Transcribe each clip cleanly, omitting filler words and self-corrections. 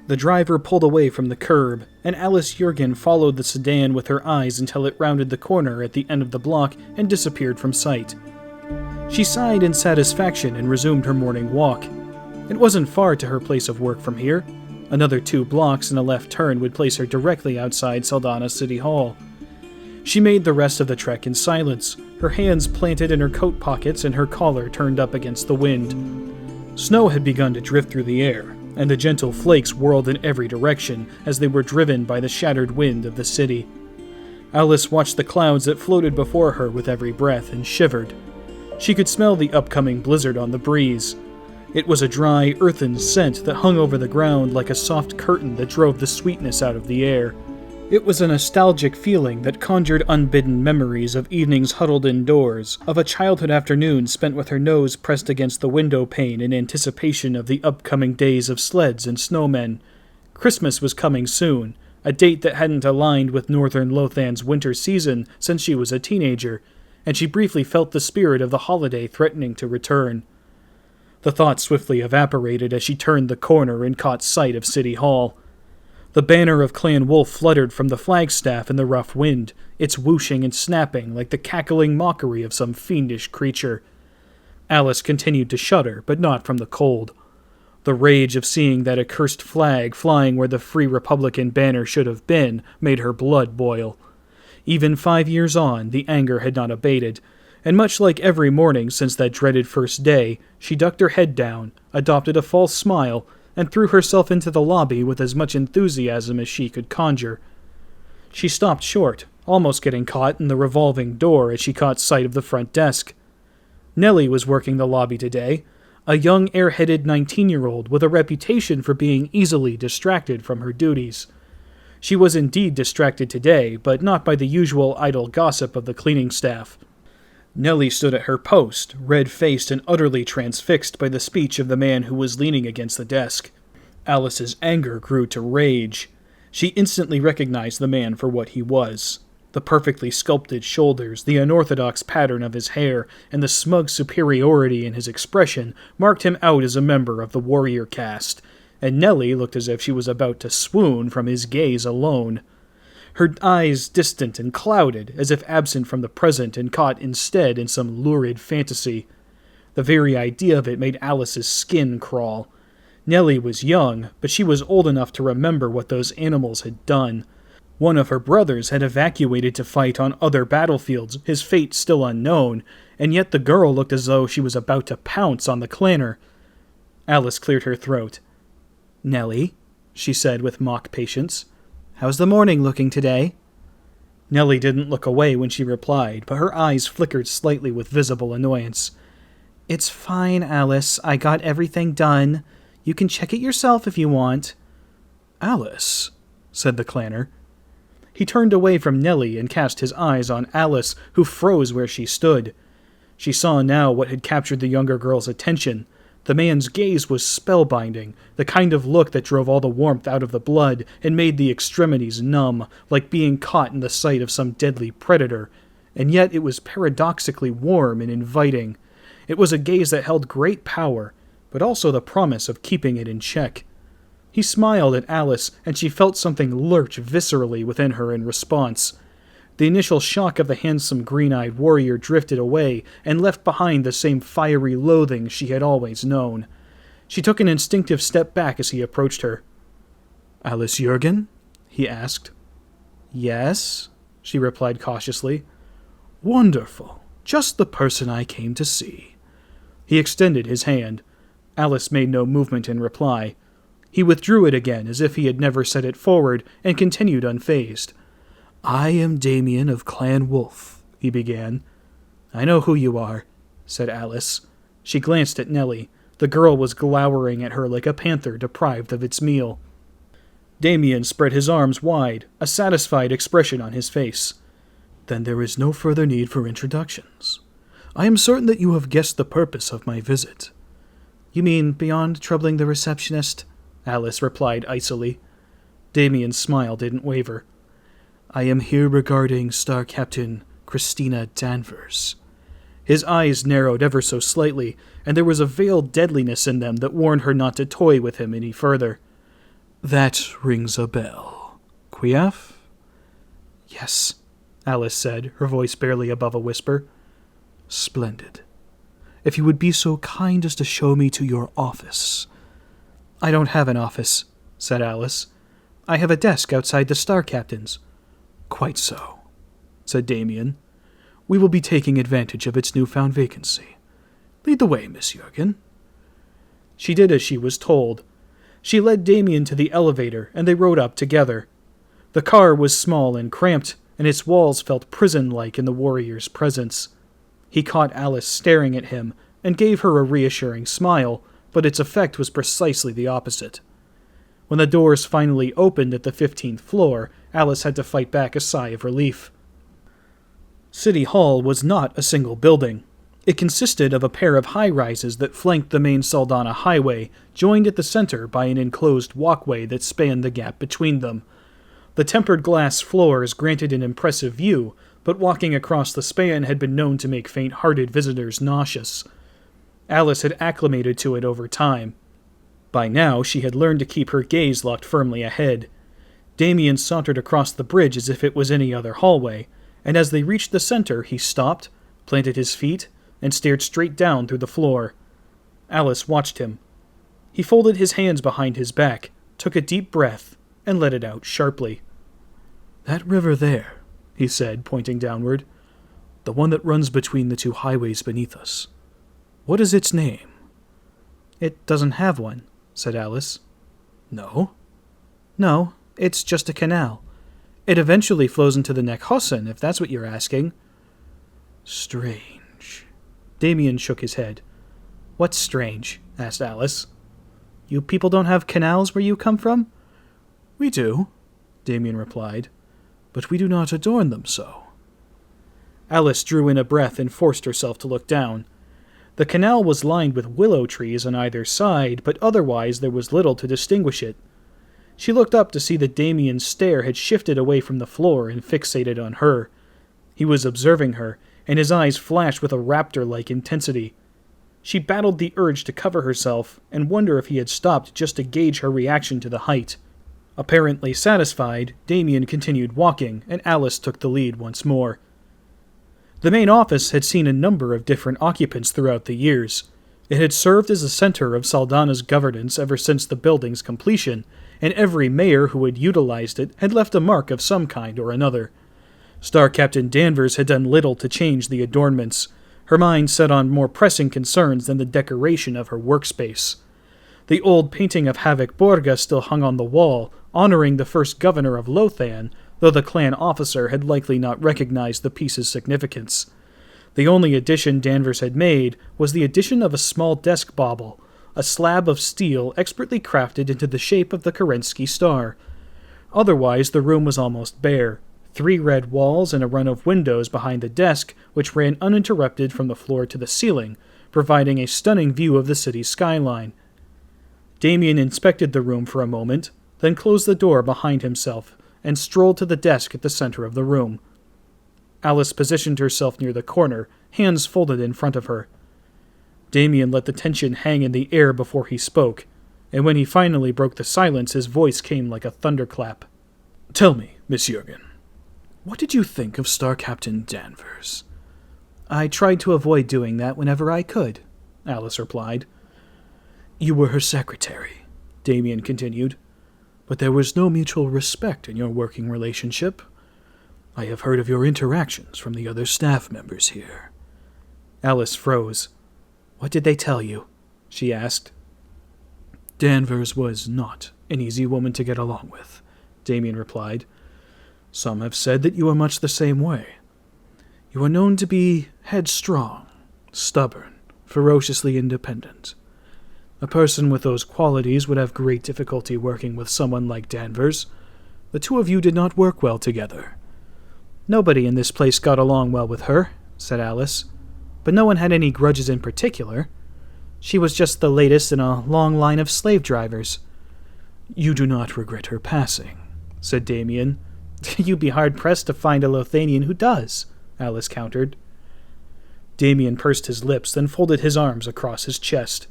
The driver pulled away from the curb, and Alice Jurgen followed the sedan with her eyes until it rounded the corner at the end of the block and disappeared from sight. She sighed in satisfaction and resumed her morning walk. It wasn't far to her place of work from here. Another 2 blocks and a left turn would place her directly outside Saldana City Hall. She made the rest of the trek in silence, her hands planted in her coat pockets and her collar turned up against the wind. Snow had begun to drift through the air, and the gentle flakes whirled in every direction as they were driven by the shattered wind of the city. Alice watched the clouds that floated before her with every breath and shivered. She could smell the upcoming blizzard on the breeze. It was a dry, earthen scent that hung over the ground like a soft curtain that drove the sweetness out of the air. It was a nostalgic feeling that conjured unbidden memories of evenings huddled indoors, of a childhood afternoon spent with her nose pressed against the window pane in anticipation of the upcoming days of sleds and snowmen. Christmas was coming soon, a date that hadn't aligned with Northern Lothan's winter season since she was a teenager, and she briefly felt the spirit of the holiday threatening to return. The thought swiftly evaporated as she turned the corner and caught sight of City Hall. The banner of Clan Wolf fluttered from the flagstaff in the rough wind, its whooshing and snapping like the cackling mockery of some fiendish creature. Alice continued to shudder, but not from the cold. The rage of seeing that accursed flag flying where the Free Republican banner should have been made her blood boil. Even 5 years on, the anger had not abated, and much like every morning since that dreaded first day, she ducked her head down, adopted a false smile, and threw herself into the lobby with as much enthusiasm as she could conjure. She stopped short, almost getting caught in the revolving door as she caught sight of the front desk. Nellie was working the lobby today, a young airheaded 19-year-old with a reputation for being easily distracted from her duties. She was indeed distracted today, but not by the usual idle gossip of the cleaning staff. Nellie stood at her post, red-faced and utterly transfixed by the speech of the man who was leaning against the desk. Alice's anger grew to rage. She instantly recognized the man for what he was. The perfectly sculpted shoulders, the unorthodox pattern of his hair, and the smug superiority in his expression marked him out as a member of the warrior caste, and Nellie looked as if she was about to swoon from his gaze alone. Her eyes distant and clouded, as if absent from the present and caught instead in some lurid fantasy. The very idea of it made Alice's skin crawl. Nellie was young, but she was old enough to remember what those animals had done. One of her brothers had evacuated to fight on other battlefields, his fate still unknown, and yet the girl looked as though she was about to pounce on the clanner. Alice cleared her throat. "Nellie," she said with mock patience, "how's the morning looking today?" Nellie didn't look away when she replied, but her eyes flickered slightly with visible annoyance. "It's fine, Alice. I got everything done. You can check it yourself if you want." "Alice," said the clanner. He turned away from Nellie and cast his eyes on Alice, who froze where she stood. She saw now what had captured the younger girl's attention. The man's gaze was spellbinding, the kind of look that drove all the warmth out of the blood and made the extremities numb, like being caught in the sight of some deadly predator. And yet it was paradoxically warm and inviting. It was a gaze that held great power, but also the promise of keeping it in check. He smiled at Alice, and she felt something lurch viscerally within her in response. The initial shock of the handsome green-eyed warrior drifted away and left behind the same fiery loathing she had always known. She took an instinctive step back as he approached her. "Alice Jurgen?" he asked. "Yes," she replied cautiously. "Wonderful. Just the person I came to see." He extended his hand. Alice made no movement in reply. He withdrew it again as if he had never set it forward and continued unfazed. "I am Damien of Clan Wolf," he began. "I know who you are," said Alice. She glanced at Nellie. The girl was glowering at her like a panther deprived of its meal. Damien spread his arms wide, a satisfied expression on his face. "Then there is no further need for introductions. I am certain that you have guessed the purpose of my visit." "You mean beyond troubling the receptionist?" Alice replied icily. Damien's smile didn't waver. "I am here regarding Star Captain Christina Danvers." His eyes narrowed ever so slightly, and there was a veiled deadliness in them that warned her not to toy with him any further. That rings a bell. Quiaf? Yes, Alice said, her voice barely above a whisper. Splendid. If you would be so kind as to show me to your office. I don't have an office, said Alice. I have a desk outside the Star Captain's. Quite so, said Damien. We will be taking advantage of its newfound vacancy. Lead the way, Miss Jurgen. She did as she was told. She led Damien to the elevator, and they rode up together. The car was small and cramped, and its walls felt prison-like in the warrior's presence. He caught Alice staring at him, and gave her a reassuring smile, but its effect was precisely the opposite. When the doors finally opened at the 15th floor, Alice had to fight back a sigh of relief. City Hall was not a single building. It consisted of a pair of high-rises that flanked the main Saldana highway, joined at the center by an enclosed walkway that spanned the gap between them. The tempered glass floors granted an impressive view, but walking across the span had been known to make faint-hearted visitors nauseous. Alice had acclimated to it over time. By now, she had learned to keep her gaze locked firmly ahead. Damien sauntered across the bridge as if it was any other hallway, and as they reached the center, he stopped, planted his feet, and stared straight down through the floor. Alice watched him. He folded his hands behind his back, took a deep breath, and let it out sharply. That river there, he said, pointing downward. The one that runs between the two highways beneath us. What is its name? It doesn't have one, said Alice. No? No, it's just a canal. It eventually flows into the Nekhossen, if that's what you're asking. Strange. Damien shook his head. What's strange? Asked Alice. You people don't have canals where you come from? We do, Damien replied, but we do not adorn them so. Alice drew in a breath and forced herself to look down. The canal was lined with willow trees on either side, but otherwise there was little to distinguish it. She looked up to see that Damien's stare had shifted away from the floor and fixated on her. He was observing her, and his eyes flashed with a raptor-like intensity. She battled the urge to cover herself and wonder if he had stopped just to gauge her reaction to the height. Apparently satisfied, Damien continued walking, and Alice took the lead once more. The main office had seen a number of different occupants throughout the years. It had served as a center of Saldana's governance ever since the building's completion, and every mayor who had utilized it had left a mark of some kind or another. Star Captain Danvers had done little to change the adornments, her mind set on more pressing concerns than the decoration of her workspace. The old painting of Havoc Borga still hung on the wall, honoring the first governor of Lothan, though the clan officer had likely not recognized the piece's significance. The only addition Danvers had made was the addition of a small desk bauble, a slab of steel expertly crafted into the shape of the Kerensky star. Otherwise, the room was almost bare. 3 red walls and a run of windows behind the desk, which ran uninterrupted from the floor to the ceiling, providing a stunning view of the city's skyline. Damien inspected the room for a moment, then closed the door behind himself and strolled to the desk at the center of the room. Alice positioned herself near the corner, hands folded in front of her. Damien let the tension hang in the air before he spoke, and when he finally broke the silence, his voice came like a thunderclap. Tell me, Miss Jurgen, what did you think of Star Captain Danvers? I tried to avoid doing that whenever I could, Alice replied. You were her secretary, Damien continued, but there was no mutual respect in your working relationship. I have heard of your interactions from the other staff members here. Alice froze. What did they tell you? She asked. Danvers was not an easy woman to get along with, Damien replied. Some have said that you are much the same way. You are known to be headstrong, stubborn, ferociously independent. A person with those qualities would have great difficulty working with someone like Danvers. The two of you did not work well together. Nobody in this place got along well with her, said Alice, but no one had any grudges in particular. She was just the latest in a long line of slave drivers. You do not regret her passing, said Damien. You'd be hard-pressed to find a Lothanian who does, Alice countered. Damien pursed his lips, then folded his arms across his chest.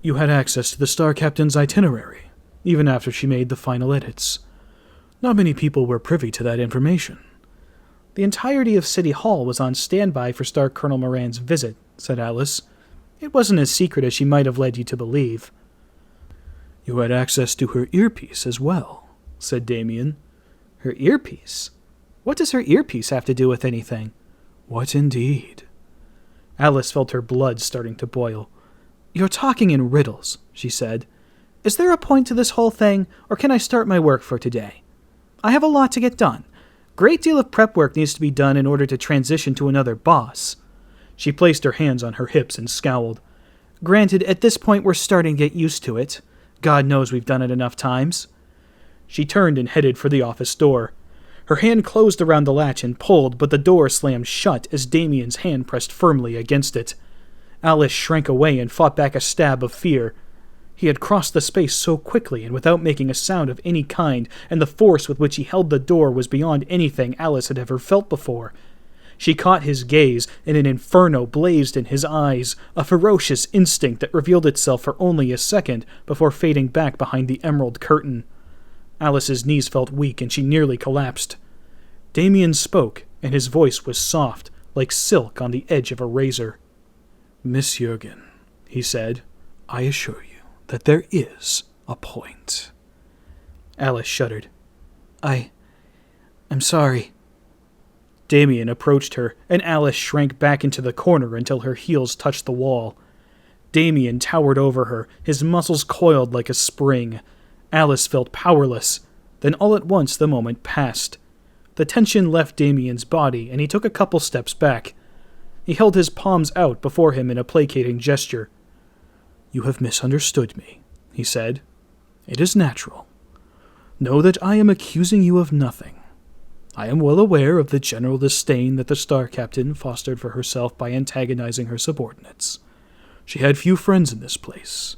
You had access to the Star Captain's itinerary, even after she made the final edits. Not many people were privy to that information. The entirety of City Hall was on standby for Star Colonel Moran's visit, said Alice. It wasn't as secret as she might have led you to believe. You had access to her earpiece as well, said Damien. Her earpiece? What does her earpiece have to do with anything? What indeed? Alice felt her blood starting to boil. You're talking in riddles, she said. Is there a point to this whole thing, or can I start my work for today? I have a lot to get done. Great deal of prep work needs to be done in order to transition to another boss. She placed her hands on her hips and scowled. Granted, at this point we're starting to get used to it. God knows we've done it enough times. She turned and headed for the office door. Her hand closed around the latch and pulled, but the door slammed shut as Damien's hand pressed firmly against it. Alice shrank away and fought back a stab of fear. He had crossed the space so quickly and without making a sound of any kind, and the force with which he held the door was beyond anything Alice had ever felt before. She caught his gaze, and an inferno blazed in his eyes, a ferocious instinct that revealed itself for only a second before fading back behind the emerald curtain. Alice's knees felt weak, and she nearly collapsed. Damien spoke, and his voice was soft, like silk on the edge of a razor. Miss Jurgen, he said, I assure you that there is a point. Alice shuddered. I'm sorry. Damien approached her, and Alice shrank back into the corner until her heels touched the wall. Damien towered over her, his muscles coiled like a spring. Alice felt powerless. Then all at once the moment passed. The tension left Damien's body, and he took a couple steps back. He held his palms out before him in a placating gesture. You have misunderstood me, he said. It is natural. Know that I am accusing you of nothing. I am well aware of the general disdain that the Star Captain fostered for herself by antagonizing her subordinates. She had few friends in this place.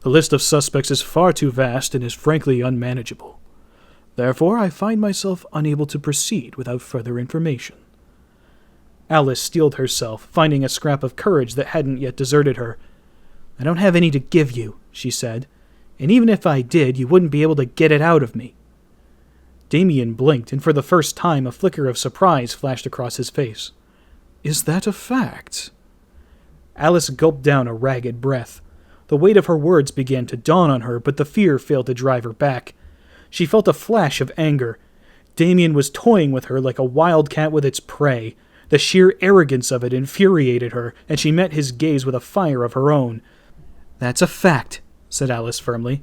The list of suspects is far too vast and is frankly unmanageable. Therefore, I find myself unable to proceed without further information. Alice steeled herself, finding a scrap of courage that hadn't yet deserted her. I don't have any to give you, she said, and even if I did, you wouldn't be able to get it out of me. Damien blinked, and for the first time a flicker of surprise flashed across his face. Is that a fact? Alice gulped down a ragged breath. The weight of her words began to dawn on her, but the fear failed to drive her back. She felt a flash of anger. Damien was toying with her like a wildcat with its prey. The sheer arrogance of it infuriated her, and she met his gaze with a fire of her own. That's a fact, said Alice firmly.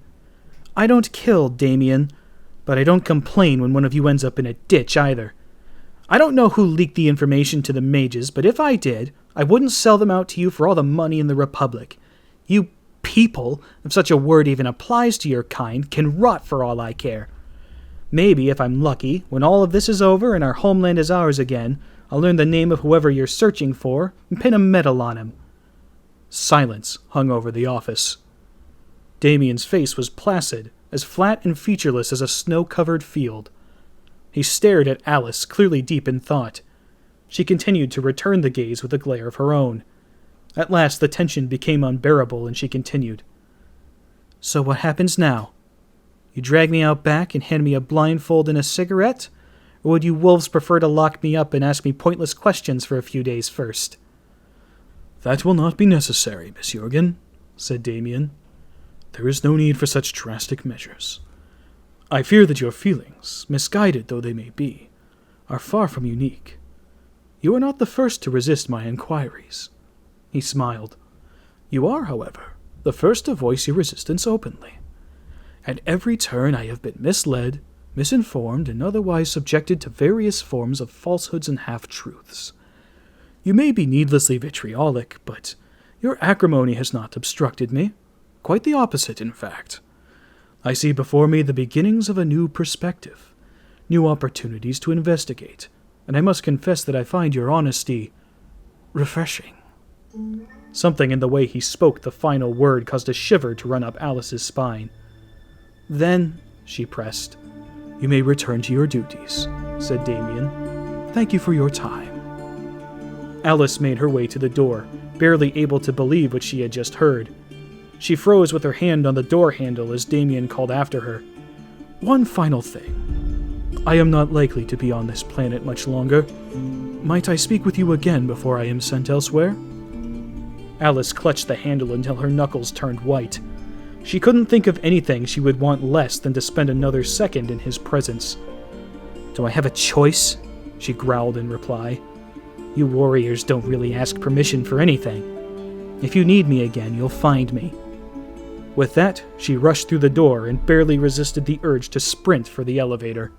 I don't kill, Damien, but I don't complain when one of you ends up in a ditch either. I don't know who leaked the information to the mages, but if I did, I wouldn't sell them out to you for all the money in the Republic. You people, if such a word even applies to your kind, can rot for all I care. Maybe, if I'm lucky, when all of this is over and our homeland is ours again, I'll learn the name of whoever you're searching for and pin a medal on him. Silence hung over the office. Damien's face was placid, as flat and featureless as a snow-covered field. He stared at Alice, clearly deep in thought. She continued to return the gaze with a glare of her own. At last the tension became unbearable, and she continued. So what happens now? You drag me out back and hand me a blindfold and a cigarette? Or would you wolves prefer to lock me up and ask me pointless questions for a few days first? That will not be necessary, Miss Jurgen, said Damien. There is no need for such drastic measures. I fear that your feelings, misguided though they may be, are far from unique. You are not the first to resist my inquiries. He smiled. You are, however, the first to voice your resistance openly. At every turn I have been misled, misinformed, and otherwise subjected to various forms of falsehoods and half-truths. You may be needlessly vitriolic, but your acrimony has not obstructed me. Quite the opposite, in fact. I see before me the beginnings of a new perspective, new opportunities to investigate, and I must confess that I find your honesty refreshing. Something in the way he spoke the final word caused a shiver to run up Alice's spine. Then, she pressed, you may return to your duties, said Damien. Thank you for your time. Alice made her way to the door, barely able to believe what she had just heard. She froze with her hand on the door handle as Damien called after her. "One final thing. I am not likely to be on this planet much longer. Might I speak with you again before I am sent elsewhere?" Alice clutched the handle until her knuckles turned white. She couldn't think of anything she would want less than to spend another second in his presence. "Do I have a choice?" she growled in reply. "You warriors don't really ask permission for anything. If you need me again, you'll find me." With that, she rushed through the door and barely resisted the urge to sprint for the elevator.